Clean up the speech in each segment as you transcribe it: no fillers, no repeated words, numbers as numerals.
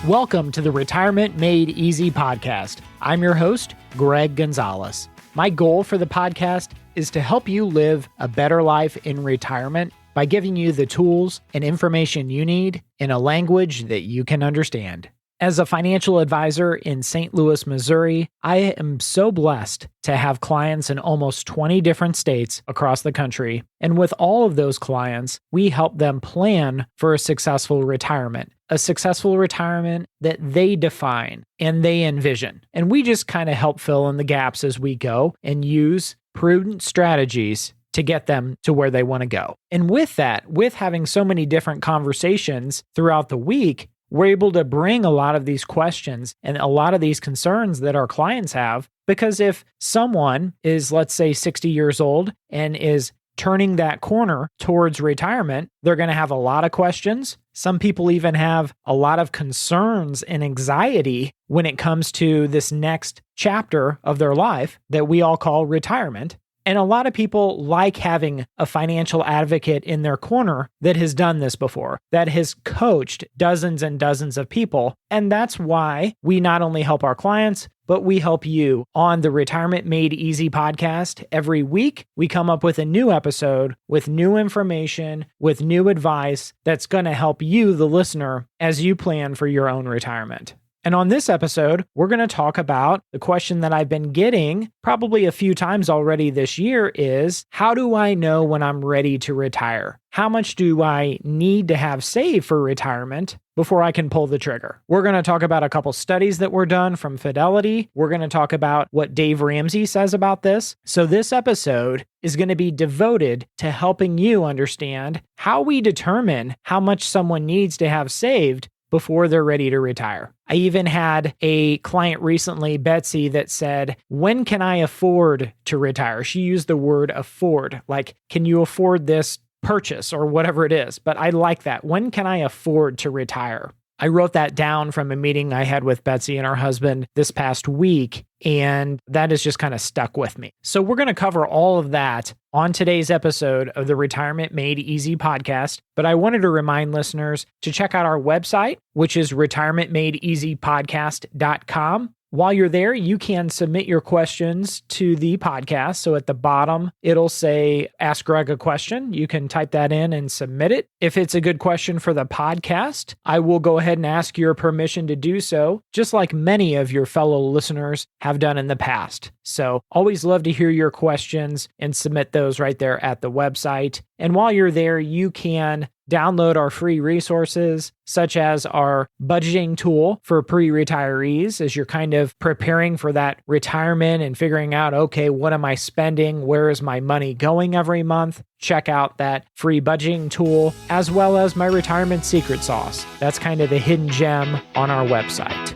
Welcome to the Retirement Made Easy podcast. I'm your host, Greg Gonzalez. My goal for the podcast is to help you live a better life in retirement by giving you the tools and information you need in a language that you can understand. As a financial advisor in St. Louis, Missouri, I am so blessed to have clients in almost 20 different states across the country. And with all of those clients, we help them plan for a successful retirement that they define and they envision. And we just kind of help fill in the gaps as we go and use prudent strategies to get them to where they want to go. And with that, with having so many different conversations throughout the week, we're able to bring a lot of these questions and a lot of these concerns that our clients have, because if someone is, let's say, 60 years old and is turning that corner towards retirement, they're going to have a lot of questions. Some people even have a lot of concerns and anxiety when it comes to this next chapter of their life that we all call retirement. And a lot of people like having a financial advocate in their corner that has done this before, that has coached dozens and dozens of people. And that's why we not only help our clients, but we help you on the Retirement Made Easy podcast. Every week, we come up with a new episode with new information, with new advice that's going to help you, the listener, as you plan for your own retirement. And on this episode, we're going to talk about the question that I've been getting probably a few times already this year is, how do I know when I'm ready to retire? How much do I need to have saved for retirement before I can pull the trigger? We're going to talk about a couple studies that were done from Fidelity. We're going to talk about what Dave Ramsey says about this. So this episode is going to be devoted to helping you understand how we determine how much someone needs to have saved before they're ready to retire. I even had a client recently, Betsy, that said, when can I afford to retire? She used the word afford, like, can you afford this purchase or whatever it is? But I like that. When can I afford to retire? I wrote that down from a meeting I had with Betsy and her husband this past week, and that has just kind of stuck with me. So we're going to cover all of that on today's episode of the Retirement Made Easy podcast. But I wanted to remind listeners to check out our website, which is retirementmadeeasypodcast.com. While you're there, you can submit your questions to the podcast. So at the bottom, it'll say, Ask Greg a question. You can type that in and submit it. If it's a good question for the podcast, I will go ahead and ask your permission to do so, just like many of your fellow listeners have done in the past. So always love to hear your questions and submit those right there at the website. And while you're there, you can download our free resources, such as our budgeting tool for pre-retirees as you're kind of preparing for that retirement and figuring out, okay, what am I spending? Where is my money going every month? Check out that free budgeting tool, as well as my retirement secret sauce. That's kind of the hidden gem on our website.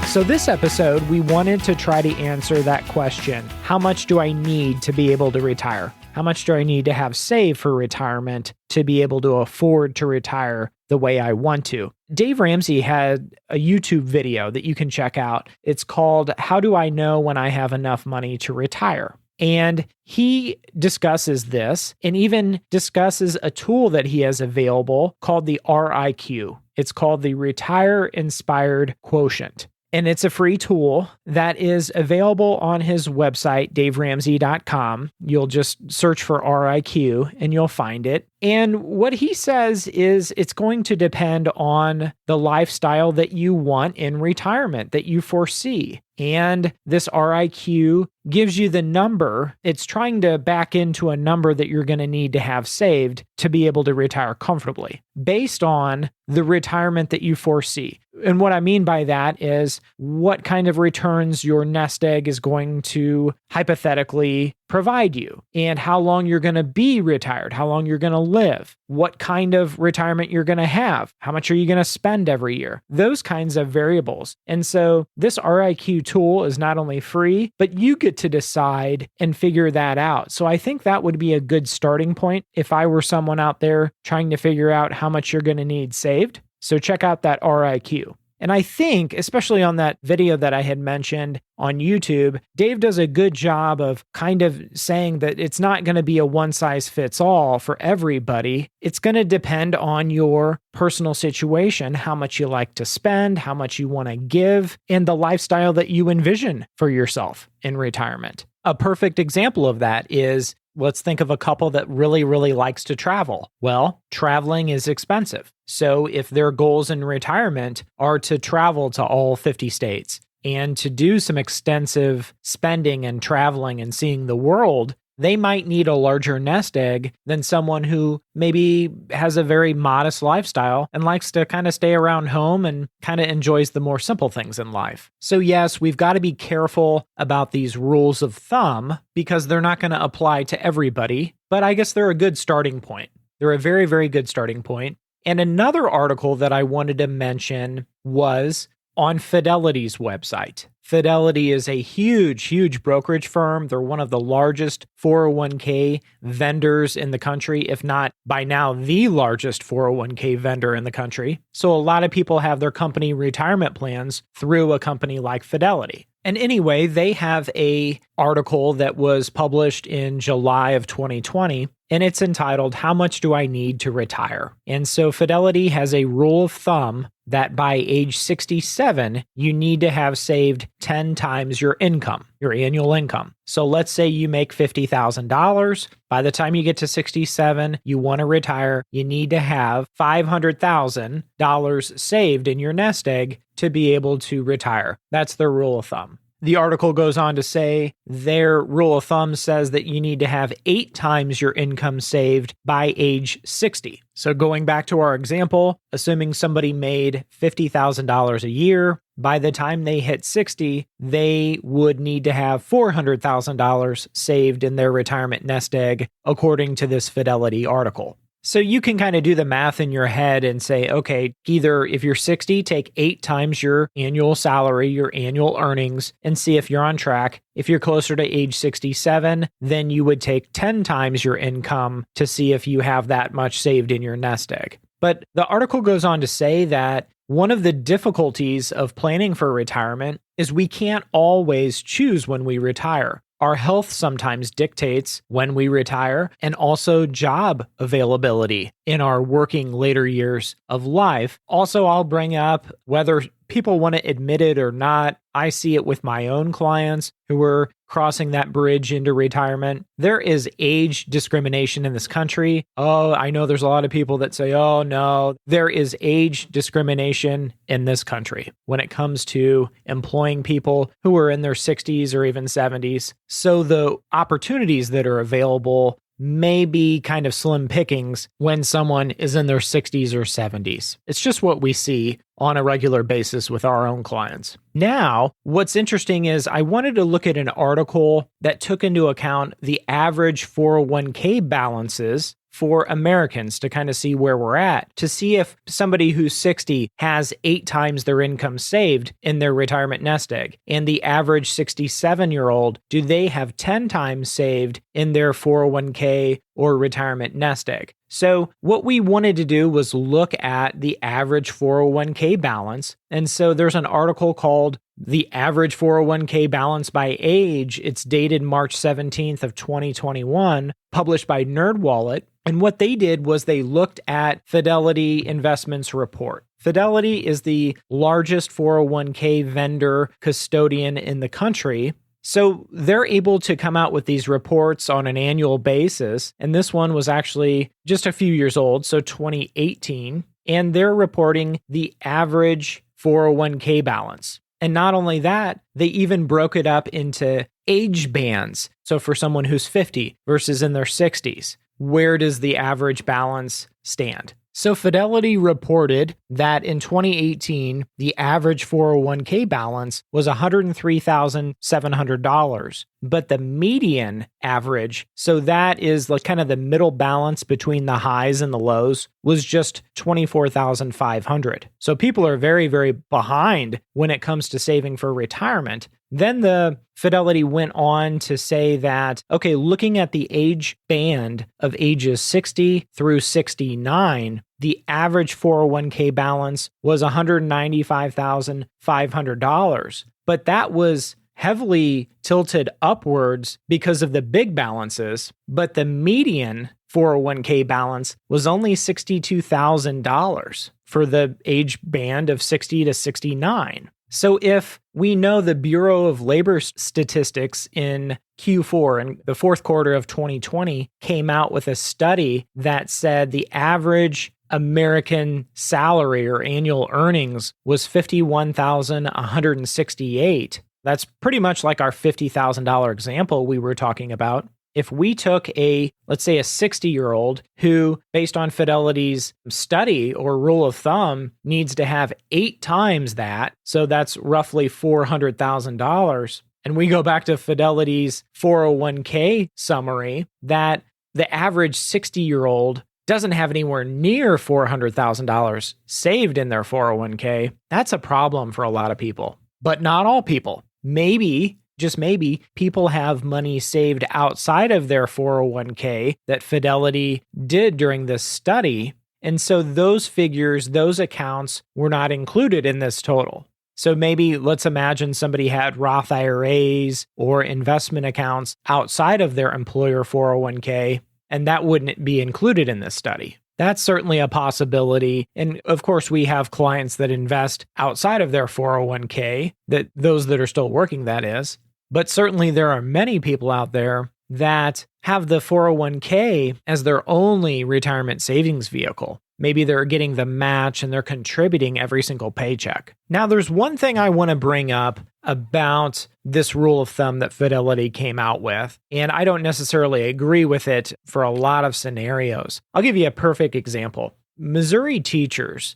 So this episode, we wanted to try to answer that question. How much do I need to be able to retire? How much do I need to have saved for retirement to be able to afford to retire the way I want to? Dave Ramsey had a YouTube video that you can check out. It's called, How Do I Know When I Have Enough Money to Retire? And he discusses this and even discusses a tool that he has available called the RIQ. It's called the Retire Inspired Quotient. And it's a free tool that is available on his website, daveramsey.com. You'll just search for RIQ and you'll find it. And what he says is it's going to depend on the lifestyle that you want in retirement, that you foresee. And this RIQ gives you the number. It's trying to back into a number that you're going to need to have saved to be able to retire comfortably based on the retirement that you foresee. And what I mean by that is what kind of returns your nest egg is going to hypothetically provide you, and how long you're going to be retired, how long you're going to live, what kind of retirement you're going to have, how much are you going to spend every year, those kinds of variables. And so this RIQ tool is not only free, but you get to decide and figure that out. So I think that would be a good starting point if I were someone out there trying to figure out how much you're going to need saved. So check out that RIQ. And I think, especially on that video that I had mentioned on YouTube, Dave does a good job of kind of saying that it's not going to be a one size fits all for everybody. It's going to depend on your personal situation, how much you like to spend, how much you want to give, and the lifestyle that you envision for yourself in retirement. A perfect example of that is, let's think of a couple that really, really likes to travel. Well, traveling is expensive. So if their goals in retirement are to travel to all 50 states and to do some extensive spending and traveling and seeing the world, they might need a larger nest egg than someone who maybe has a very modest lifestyle and likes to kind of stay around home and kind of enjoys the more simple things in life. So yes, we've got to be careful about these rules of thumb because they're not going to apply to everybody, but I guess they're a good starting point. They're a very, very good starting point. And another article that I wanted to mention was on Fidelity's website. Fidelity is a huge, huge brokerage firm. They're one of the largest 401k vendors in the country, if not by now the largest 401k vendor in the country. So a lot of people have their company retirement plans through a company like Fidelity. And anyway, they have a article that was published in July of 2020, and it's entitled, "How Much Do I Need to Retire?" And so Fidelity has a rule of thumb that by age 67, you need to have saved 10 times your income, your annual income. So let's say you make $50,000. By the time you get to 67, you want to retire, you need to have $500,000 saved in your nest egg to be able to retire. That's their rule of thumb. The article goes on to say their rule of thumb says that you need to have 8 times your income saved by age 60. So going back to our example, assuming somebody made $50,000 a year, by the time they hit 60, they would need to have $400,000 saved in their retirement nest egg, according to this Fidelity article. So you can kind of do the math in your head and say, okay, either if you're 60, take 8 times your annual salary, your annual earnings, and see if you're on track. If you're closer to age 67, then you would take 10 times your income to see if you have that much saved in your nest egg. But the article goes on to say that one of the difficulties of planning for retirement is we can't always choose when we retire. Our health sometimes dictates when we retire, and also job availability in our working later years of life. Also, I'll bring up, whether people want to admit it or not, I see it with my own clients who are crossing that bridge into retirement. There is age discrimination in this country. Oh, I know there's a lot of people that say, oh no, there is age discrimination in this country when it comes to employing people who are in their 60s or even 70s. So the opportunities that are available may be kind of slim pickings when someone is in their 60s or 70s. It's just what we see on a regular basis with our own clients. Now, what's interesting is I wanted to look at an article that took into account the average 401k balances for Americans to kind of see where we're at, to see if somebody who's 60 has 8 times their income saved in their retirement nest egg, and the average 67-year-old, do they have 10 times saved in their 401k or retirement nest egg? So what we wanted to do was look at the average 401k balance. And so there's an article called The Average 401k Balance by Age. It's dated March 17th of 2021, published by NerdWallet. And what they did was they looked at Fidelity Investments report. Fidelity is the largest 401k vendor custodian in the country. So they're able to come out with these reports on an annual basis. And this one was actually just a few years old, so 2018. And they're reporting the average 401k balance. And not only that, they even broke it up into age bands. So for someone who's 50 versus in their 60s, where does the average balance stand? So Fidelity reported that in 2018, the average 401k balance was $103,700, but the median average, so that is like kind of the middle balance between the highs and the lows, was just $24,500. So people are very, very behind when it comes to saving for retirement. Then the Fidelity went on to say that, okay, looking at the age band of ages 60 through 69, the average 401k balance was $195,500. But that was heavily tilted upwards because of the big balances, but the median 401k balance was only $62,000 for the age band of 60 to 69. So if we know the Bureau of Labor Statistics in Q4 and the fourth quarter of 2020 came out with a study that said the average American salary or annual earnings was $51,168. That's pretty much like our $50,000 example we were talking about. If we took let's say a 60-year-old who, based on Fidelity's study or rule of thumb, needs to have 8 times that, so that's roughly $400,000, and we go back to Fidelity's 401k summary, that the average 60-year-old doesn't have anywhere near $400,000 saved in their 401k, that's a problem for a lot of people. But not all people. Maybe, just maybe, people have money saved outside of their 401k that Fidelity did during this study. And so those figures, those accounts were not included in this total. So maybe let's imagine somebody had Roth IRAs or investment accounts outside of their employer 401k, and that wouldn't be included in this study. That's certainly a possibility. And of course, we have clients that invest outside of their 401k, those that are still working, that is. But certainly there are many people out there that have the 401k as their only retirement savings vehicle. Maybe they're getting the match and they're contributing every single paycheck. Now, there's one thing I want to bring up about this rule of thumb that Fidelity came out with, and I don't necessarily agree with it for a lot of scenarios. I'll give you a perfect example. Missouri teachers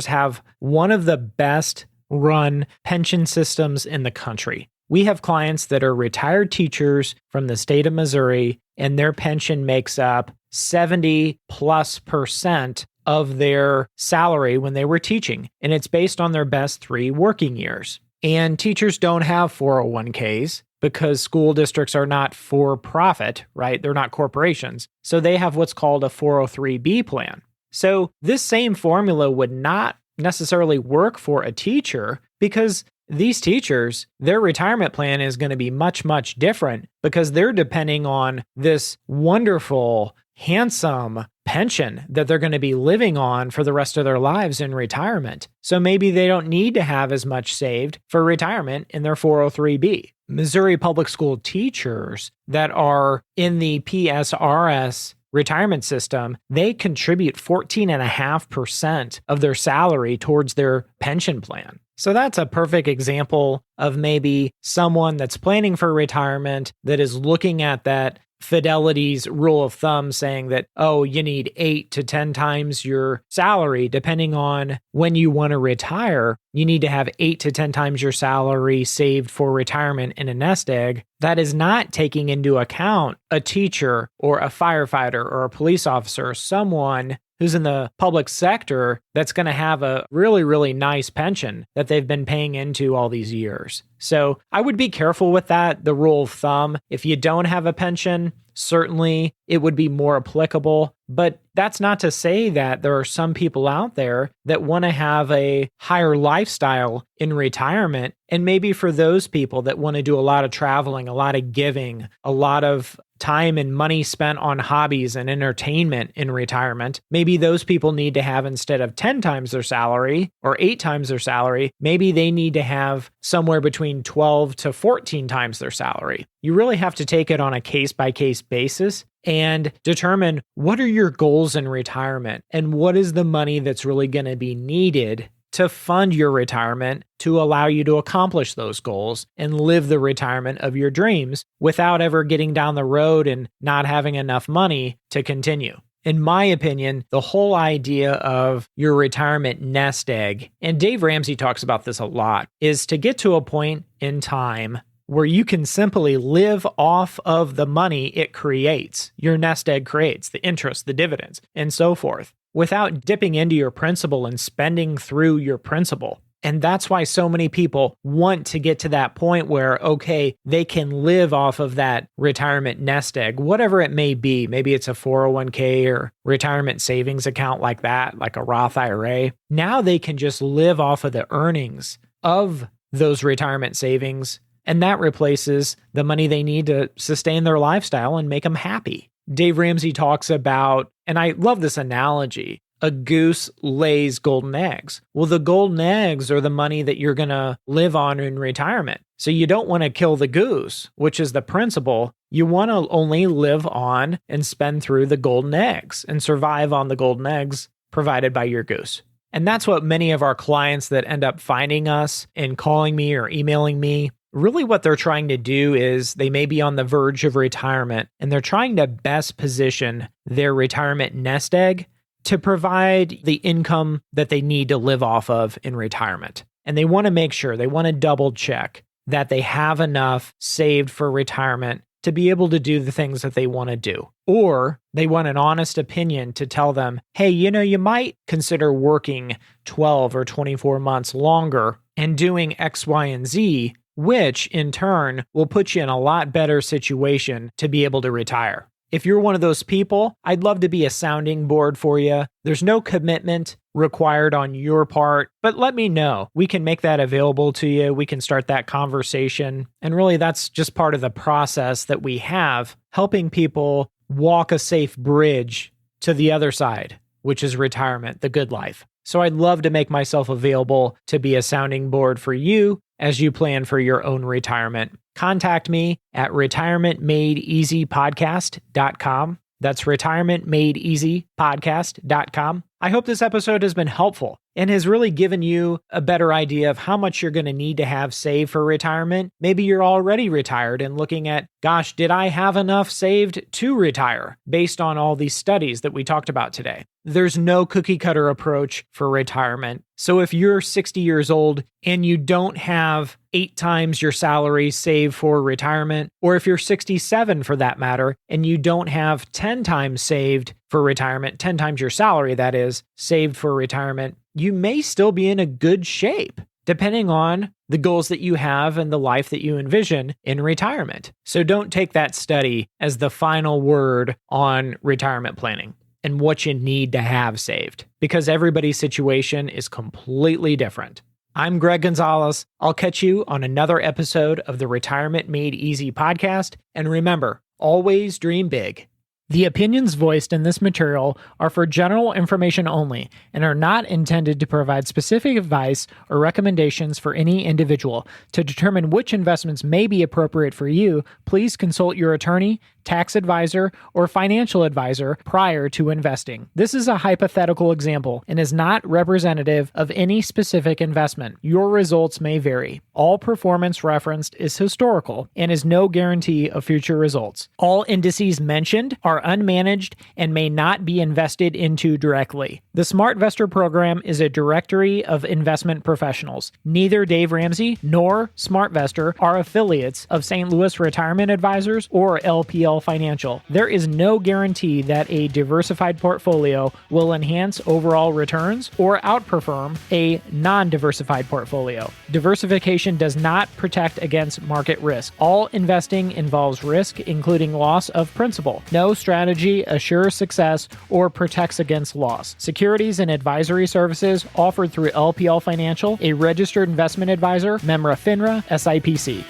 have one of the best run pension systems in the country. We have clients that are retired teachers from the state of Missouri, and their pension makes up 70+% of their salary when they were teaching. And it's based on their best 3 working years. And teachers don't have 401ks because school districts are not for profit, right? They're not corporations. So they have what's called a 403B plan. So this same formula would not necessarily work for a teacher because these teachers, their retirement plan is going to be much, much different because they're depending on this wonderful, handsome pension that they're going to be living on for the rest of their lives in retirement. So maybe they don't need to have as much saved for retirement in their 403B. Missouri public school teachers that are in the PSRS retirement system, they contribute 14.5% of their salary towards their pension plan. So that's a perfect example of maybe someone that's planning for retirement that is looking at that Fidelity's rule of thumb saying that, oh, you need 8 to 10 times your salary, depending on when you want to retire. You need to have 8 to 10 times your salary saved for retirement in a nest egg. That is not taking into account a teacher or a firefighter or a police officer or someone who's in the public sector that's going to have a really, really nice pension that they've been paying into all these years. So I would be careful with that, the rule of thumb. If you don't have a pension, certainly it would be more applicable. But that's not to say that there are some people out there that want to have a higher lifestyle in retirement. And maybe for those people that want to do a lot of traveling, a lot of giving, a lot of time and money spent on hobbies and entertainment in retirement, maybe those people need to have, instead of 10 times their salary or 8 times their salary, maybe they need to have somewhere between 12 to 14 times their salary. You really have to take it on a case-by-case basis and determine what are your goals in retirement and what is the money that's really going to be needed to fund your retirement to allow you to accomplish those goals and live the retirement of your dreams without ever getting down the road and not having enough money to continue. In my opinion, the whole idea of your retirement nest egg, and Dave Ramsey talks about this a lot, is to get to a point in time where you can simply live off of the money it creates, your nest egg creates, the interest, the dividends, and so forth, without dipping into your principal and spending through your principal. And that's why so many people want to get to that point where, okay, they can live off of that retirement nest egg, whatever it may be. Maybe it's a 401k or retirement savings account like that, like a Roth IRA. Now they can just live off of the earnings of those retirement savings, and that replaces the money they need to sustain their lifestyle and make them happy. Dave Ramsey talks about, and I love this analogy, a goose lays golden eggs. Well, the golden eggs are the money that you're going to live on in retirement. So you don't want to kill the goose, which is the principle. You want to only live on and spend through the golden eggs and survive on the golden eggs provided by your goose. And that's what many of our clients that end up finding us and calling me or emailing me, really what they're trying to do is they may be on the verge of retirement and they're trying to best position their retirement nest egg to provide the income that they need to live off of in retirement. And they want to make sure, they want to double check that they have enough saved for retirement to be able to do the things that they want to do. Or they want an honest opinion to tell them, hey, you might consider working 12 or 24 months longer and doing X, Y, and Z, which in turn will put you in a lot better situation to be able to retire. If you're one of those people, I'd love to be a sounding board for you. There's no commitment required on your part, but let me know. We can make that available to you. We can start that conversation. And really, that's just part of the process that we have, helping people walk a safe bridge to the other side, which is retirement, the good life. So I'd love to make myself available to be a sounding board for you as you plan for your own retirement. Contact me at retirementmadeeasypodcast.com. That's retirementmadeeasypodcast.com. I hope this episode has been helpful and has really given you a better idea of how much you're going to need to have saved for retirement. Maybe you're already retired and looking at, gosh, did I have enough saved to retire based on all these studies that we talked about today? There's no cookie cutter approach for retirement. So if you're 60 years old and you don't have 8 times your salary saved for retirement, or if you're 67 for that matter, and you don't have 10 times saved for retirement, 10 times your salary, that is, saved for retirement, you may still be in a good shape, depending on the goals that you have and the life that you envision in retirement. So don't take that study as the final word on retirement planning and what you need to have saved, because everybody's situation is completely different. I'm Greg Gonzalez. I'll catch you on another episode of the Retirement Made Easy podcast. And remember, always dream big. The opinions voiced in this material are for general information only and are not intended to provide specific advice or recommendations for any individual. To determine which investments may be appropriate for you, please consult your attorney, tax advisor, or financial advisor prior to investing. This is a hypothetical example and is not representative of any specific investment. Your results may vary. All performance referenced is historical and is no guarantee of future results. All indices mentioned are unmanaged and may not be invested into directly. The SmartVestor program is a directory of investment professionals. Neither Dave Ramsey nor SmartVestor are affiliates of St. Louis Retirement Advisors or LPL Financial. There is no guarantee that a diversified portfolio will enhance overall returns or outperform a non-diversified portfolio. Diversification does not protect against market risk. All investing involves risk, including loss of principal. No strategy assures success or protects against loss. Securities and advisory services offered through LPL Financial, a registered investment advisor, member FINRA, SIPC.